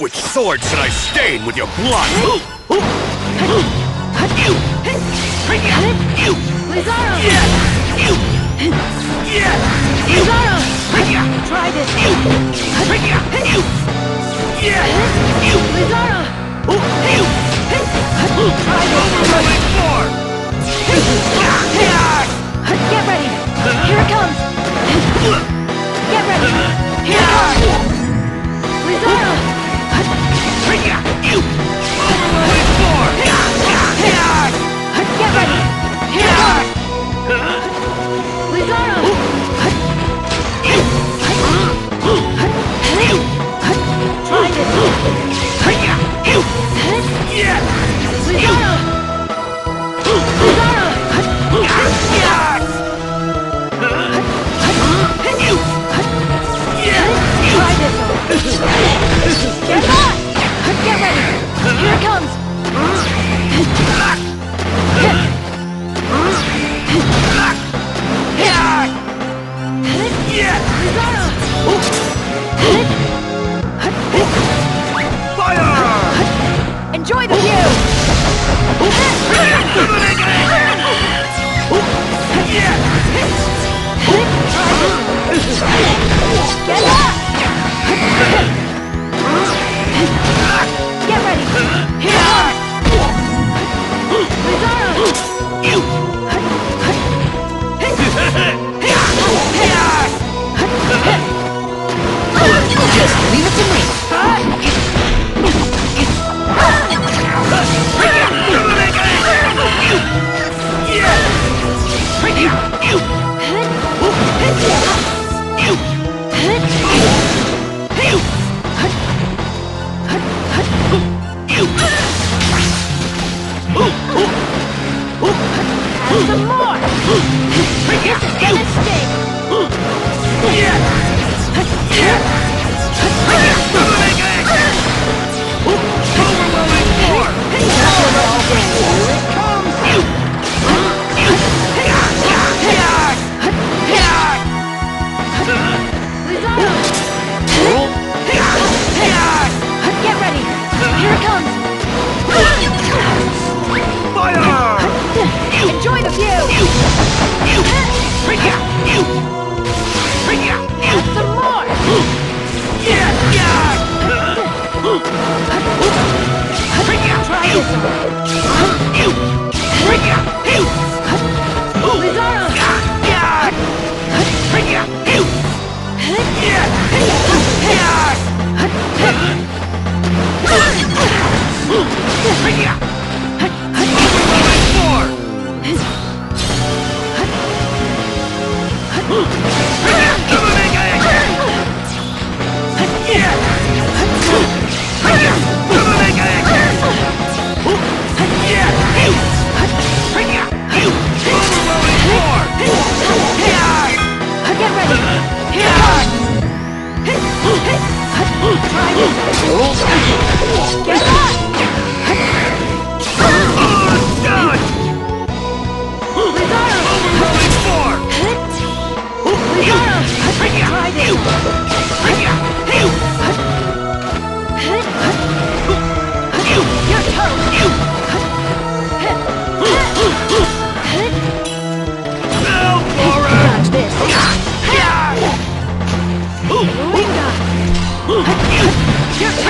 Which sword should I stain with your blood? Lizaro! Lizaro! Try this! Lizaro! Get ready! Here it comes! Get ready! Here it comes! Lizaro! Get ready! Here it comes! Lizaro! Try this! Lizaro! Try this one! Get on! Get ready! Here it comes! Enjoy the view! Get up! Get ready! Here! Lizaro! Just leave it to me. And some more! This is gonna sting! Get ready! Here it comes! Enjoy the view! And some more! Try this one! Lizaro! Get ready! Here! Try this! Get on! Try this! You're toast! Dodge this! Winga! You're toast!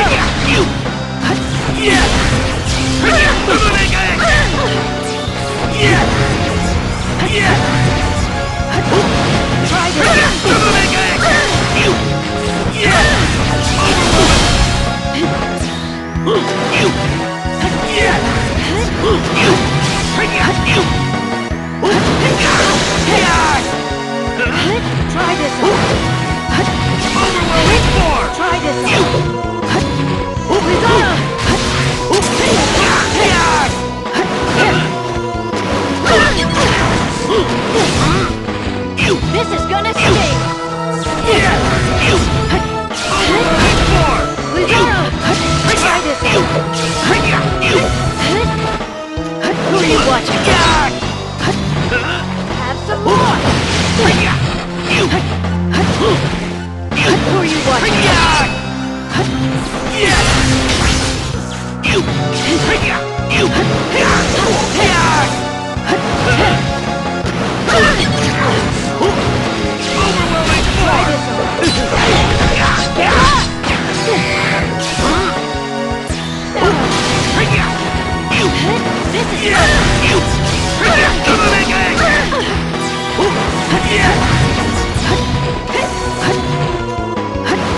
Try this! Try this! Try this! This is gonna sting! Lizaro! Try this! Who are you watching? Have some more! Who are you watching?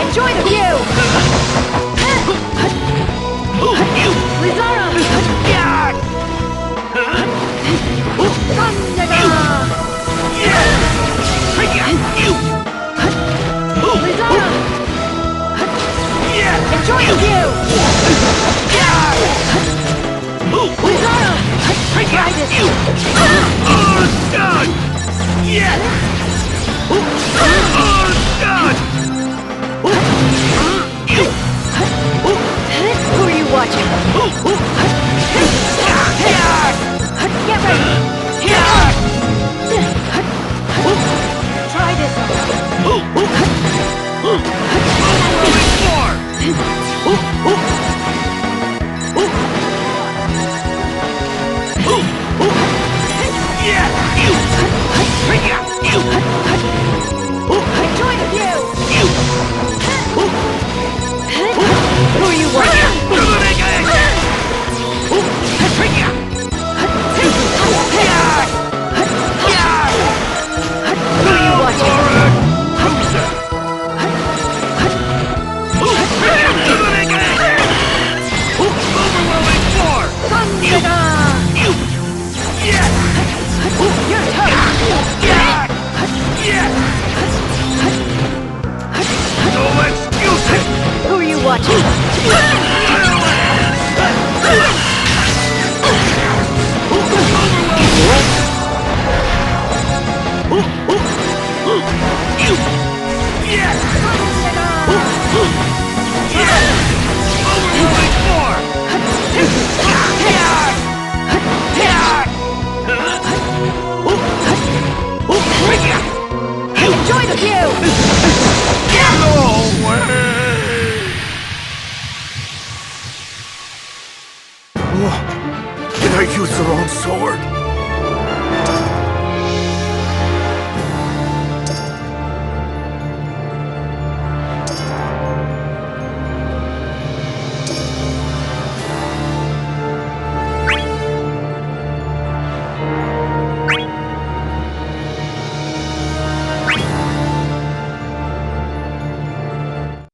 Enjoy the view! Lizaro! Lizaro! Enjoy the view! Lizaro! Try this! Who are you watching? Get ready! Try this! Enjoy the view! Who are you watching? Who are you watching? You're toast! No excuses! Who are you watching? Enjoy the view! No way! Did I use the wrong sword?